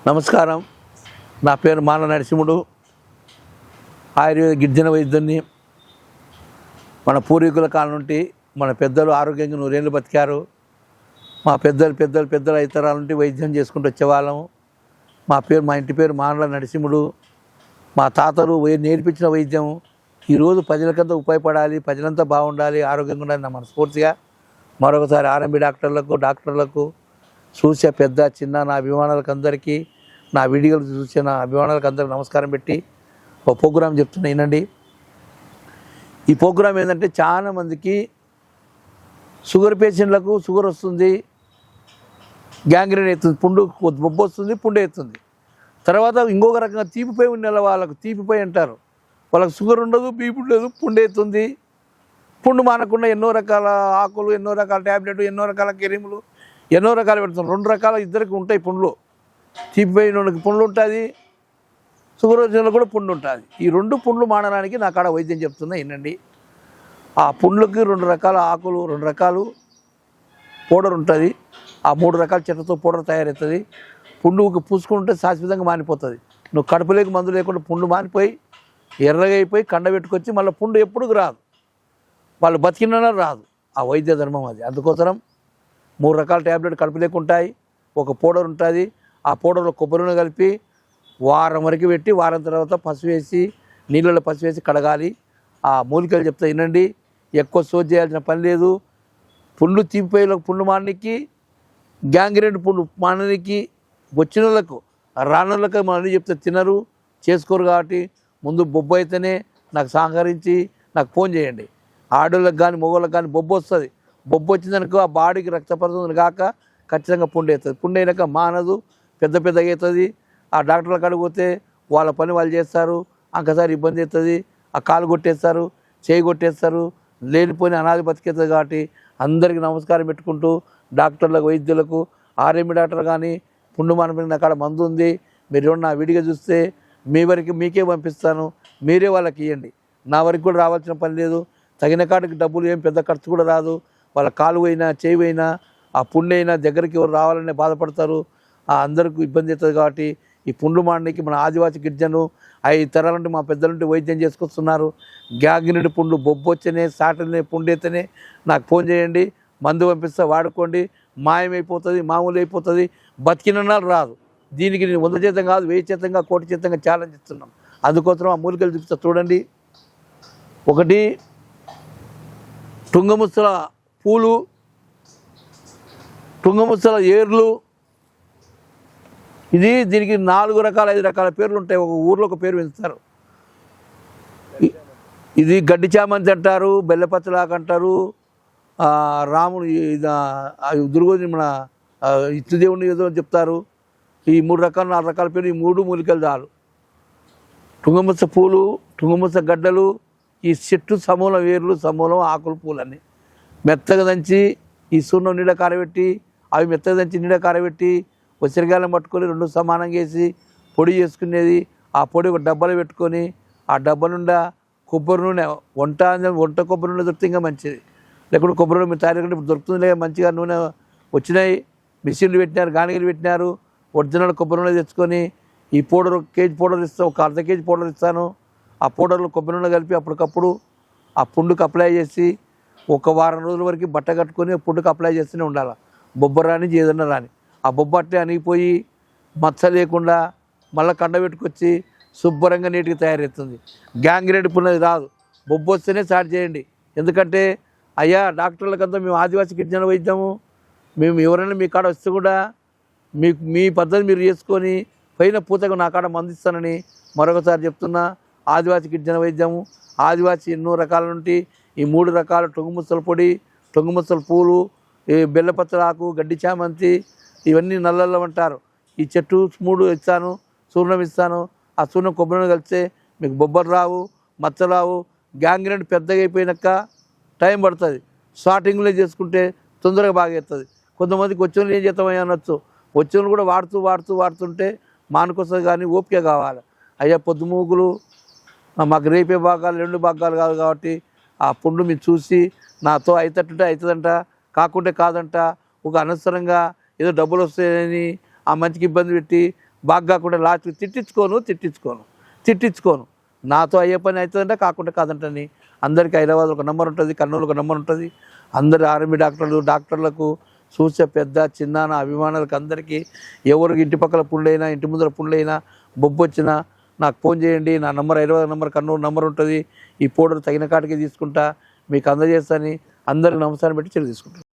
నమస్కారం. నా పేరు మాన నరసింహుడు. ఆయుర్వేద గిరిజన వైద్యుని. మన పూర్వీకుల కాలం నుండి మన పెద్దలు ఆరోగ్యంగా 100 ఏళ్ళు బతికారు. మా పెద్దలు ఇతరాల నుండి వైద్యం చేసుకుంటూ వచ్చేవాళ్ళము. మా ఇంటి పేరు మానల నరసింహుడు. మా తాతలు నేర్పించిన వైద్యం ఈరోజు ప్రజలకంతా ఉపయోగపడాలి, ప్రజలంతా బాగుండాలి, ఆరోగ్యంగా ఉండాలి నా మనస్ఫూర్తిగా మరొకసారి ఆర్ఎంపీ డాక్టర్లకు చూసే పెద్ద చిన్న నా అభిమానులకు అందరికీ, నా వీడియోలు చూసే నా అభిమానులకు అందరికీ నమస్కారం పెట్టి ఒక ప్రోగ్రాం చెప్తున్నా వినండి. ఈ ప్రోగ్రాం ఏంటంటే చాలామందికి షుగర్ పేషెంట్లకు షుగర్ వస్తుంది, గ్యాంగ్రీన్ అవుతుంది, బొబ్బు వస్తుంది, పుండు అవుతుంది. తర్వాత ఇంకొక రకంగా తీపిపోయి ఉన్న వాళ్ళకు తీపిపోయి అంటారు. వాళ్ళకి షుగర్ ఉండదు, బీపీ ఉండదు, పుండు అవుతుంది. పుండు మానకుండా ఎన్నో రకాల ఆకులు, ఎన్నో రకాల ట్యాబ్లెట్, ఎన్నో రకాల కెరీములు, ఎన్నో రకాలు పెడుతున్నాం. 2 రకాల ఇద్దరికి ఉంటాయి పుండ్లు. తీపిపోయిన వాళ్ళకి పుండ్లు ఉంటుంది, షుగర్ వచ్చిన కూడా పుండు ఉంటుంది. ఈ 2 పుండ్లు మానడానికి నా కాడ వైద్యం చెప్తున్నా వినండి. ఆ పుండ్లకి 2 రకాల ఆకులు, 2 రకాలు పౌడర్ ఉంటుంది. ఆ 3 రకాల చెట్లతో పౌడర్ తయారవుతుంది. పుండుకి పూసుకుంటే శాశ్వతంగా మానిపోతుంది. నువ్వు కడుపులోకి మందు లేకుండా పుండు మానిపోయి ఎర్రగా అయిపోయి కండ పెట్టుకొచ్చి మళ్ళీ పుండు ఎప్పుడు రాదు, వాళ్ళు బతికినా రాదు. ఆ వైద్య ధర్మం అది. అందుకోసం 3 రకాల ట్యాబ్లెట్ కడుపు లేకుంటాయి. ఒక పౌడర్ ఉంటుంది. ఆ పౌడర్లో కొబ్బరి నూనె కలిపి వారం వరకు పెట్టి వారం తర్వాత పసుపు వేసి నీళ్ళలో పసుపు వేసి కడగాలి. ఆ మూలికలు చెప్తా వినండి. ఎక్కువ సోజ్ చేయాల్సిన పని లేదు. పుండు తీపిపోయేలకు పుండు మాననికి, గ్యాంగ్రీన్ పుండు మాననికి వచ్చిన వాళ్ళకు రానులకు మనం చెప్తే తినరు, చేసుకోరు. కాబట్టి ముందు బొబ్బు అయితేనే నాకు సహకరించి నాకు ఫోన్ చేయండి. ఆడోళ్ళకి కానీ మగవాళ్ళకి కానీ బొబ్బు వస్తుంది. బొబ్బు వచ్చిందనుకో ఆ బాడీకి రక్తపరిశోధన కాక ఖచ్చితంగా పుండు అవుతుంది. పుండు అయినాక మానదు, పెద్దగా అవుతుంది. ఆ డాక్టర్ల కాడికి పోతే వాళ్ళ పని వాళ్ళు చేస్తారు. ఇంకసారి ఇబ్బంది అవుతుంది. ఆ కాలు కొట్టేస్తారు, చేయి కొట్టేస్తారు, లేనిపోయిన అనాది బతికేస్తుంది. కాబట్టి అందరికీ నమస్కారం పెట్టుకుంటూ డాక్టర్లకు, వైద్యులకు, ఆర్ఎంపీ డాక్టర్ కానీ పుండు మానపిన కాడ మందు ఉంది. మీరు నా విడిగా చూస్తే మీ వరకు మీకే పంపిస్తాను, మీరే వాళ్ళకి ఇవ్వండి. నా వరకు కూడా రావాల్సిన పని లేదు. తగిన కాడికి డబ్బులు ఏం పెద్ద ఖర్చు కూడా రాదు. వాళ్ళ కాలు అయినా చేయి అయినా ఆ పుండు అయినా దగ్గరికి ఎవరు రావాలనే బాధపడతారు. అందరికీ ఇబ్బంది అవుతుంది. కాబట్టి ఈ పుండ్లు మానడానికి మన ఆదివాసి గిరిజను 5 తరాల నుండి మా పెద్దల నుండి వైద్యం చేసుకొస్తున్నారు. గ్యాంగ్రీన్ పుండ్లు బొబ్బు వచ్చేనే సాటనే పుండు అయితేనే నాకు ఫోన్ చేయండి, మందు పంపిస్తా, వాడుకోండి. మాయమైపోతుంది, మామూలు అయిపోతుంది, బతికినన్నాళ్ళు రాదు. దీనికి నేను 100 శాతం కాదు, 1000 శాతంగా, 1 కోటి శాతంగా ఛాలెంజ్ ఇస్తున్నాం. అందుకోసం ఆ మూలికలు చూపిస్తా చూడండి. ఒకటి తుంగముసల పూలు, తుంగముసల ఏర్లు. దీనికి 4 రకాల 5 రకాల పేర్లు ఉంటాయి. ఒక ఊర్లో ఒక పేరు పెంచుతారు. ఇది గడ్డి చామంతి అంటారు, బెల్లపచ్చలాకు అంటారు, రాముడు దుర్గోని మన ఇష్టదేవుని ఏదో చెప్తారు. ఈ 3 రకాల 4 రకాల పేరు. ఈ 3 మూలికలు చాలు. తుంగముస పూలు, తుంగముస గడ్డలు, ఈ చెట్టు సమూలం వేర్లు, సమూలం ఆకులు, పూలన్నీ మెత్తగా దంచి ఈ సున్నం నీడ కారబెట్టి, అవి మెత్తగా దంచి నీడ కారబెట్టి ఉసిరికాయలను పట్టుకొని 2 సమానంగా వేసి పొడి చేసుకునేది. ఆ పొడి ఒక డబ్బాలో పెట్టుకొని ఆ డబ్బా నుండా కొబ్బరి నూనె, వంట కొబ్బరి నూనె దొరికితే ఇంకా మంచిది. లేకుంటే కొబ్బరి నూనె మీరు తయారు ఇప్పుడు దొరుకుతుంది. మంచిగా నూనె వచ్చినాయి, మిషన్లు పెట్టినారు, గానిగలు పెట్టినారు. ఒరిజినల్ కొబ్బరి నూనె తెచ్చుకొని ఈ పౌడర్, కేజీ పౌడర్ ఇస్తాను, ఒక అర్ధ కేజీ పౌడర్ ఇస్తాను. ఆ పౌడర్లో కొబ్బరి నూనె కలిపి అప్పటికప్పుడు ఆ పుండుకు అప్లై చేసి ఒక వారం రోజుల వరకు బట్ట కట్టుకొని పుండుకు అప్లై చేస్తూనే ఉండాలి. బొబ్బ రాని ఏదన్నా రాని ఆ బొబ్బ అట్లే అనిగిపోయి మచ్చ లేకుండా మళ్ళీ కండ పెట్టుకొచ్చి శుభ్రంగా నీట్గా తయారవుతుంది. గ్యాంగ్రీన్ పున్నది రాదు. బొబ్బు వస్తేనే స్టార్ట్ చేయండి. ఎందుకంటే అయ్యా డాక్టర్లకంతా మేము ఆదివాసి గిరిజన వైద్యము, మేము ఎవరైనా మీ కాడ వస్తే కూడా మీ పద్ధతి మీరు చేసుకొని పైన పూతగా నా కాడ మందిస్తానని మరొకసారి చెప్తున్నా. ఆదివాసి గిరిజన వైద్యము, ఆదివాసి ఎన్నో రకాల నుండి ఈ 3 రకాల టుంగుముసల పొడి, టుంగుముసల పూలు, ఈ బెల్లపచ్చలాకు, గడ్డి చామంతి, ఇవన్నీ నల్లల్లో అంటారు. ఈ చెట్టు 3 ఇస్తాను, చూర్ణం ఇస్తాను. ఆ చూర్ణం కొబ్బరి నూనె కలిస్తే మీకు బొబ్బలు రావు, మచ్చలు రావు. గ్యాంగ్రీన్ పెద్దగా అయిపోయినాక టైం పడుతుంది. స్టార్టింగ్లో చేసుకుంటే తొందరగా బాగా అవుతుంది. కొంతమందికి వచ్చిన ఏం చేస్తామని అనొచ్చు. వచ్చిన కూడా వాడుతుంటే మానుకొస్తుంది. కానీ ఓపిక కావాలి. అయ్యా పొద్దుమూగులు మాకు రేపే భాగాలు 2 భాగాలు కాదు. కాబట్టి ఆ పుండు మీరు చూసి నాతో అవుతుంటే అవుతుందంట, కాకుంటే కాదంట, ఒక అనవసరంగా ఏదో డబ్బులు వస్తాయని ఆ మంచికి ఇబ్బంది పెట్టి బాగా కాకుండా లాస్ట్కి తిట్టించుకోను నాతో అయ్యే పని అవుతుందంటే కాకుండా కాదంటని అందరికీ హైదరాబాద్లో ఒక నెంబర్ ఉంటుంది, కర్నూలు ఒక నెంబర్ ఉంటుంది. అందరు ఆర్ఎంపీ డాక్టర్లకు చూసే పెద్ద చిన్న నా అభిమానులకు అందరికీ ఎవరికి ఇంటి పక్కల పుండ్లైనా ఇంటి ముందర పుండ్లైనా బొబ్బు వచ్చినా నాకు ఫోన్ చేయండి. నా number Hyderabad number, Kurnool number ఉంటుంది. ఈ పౌడర్ తగిన కాటికి తీసుకుంటా, మీకు అందజేస్తాను. అందరికి నమస్కారం పెట్టి చర్య తీసుకుంటాను.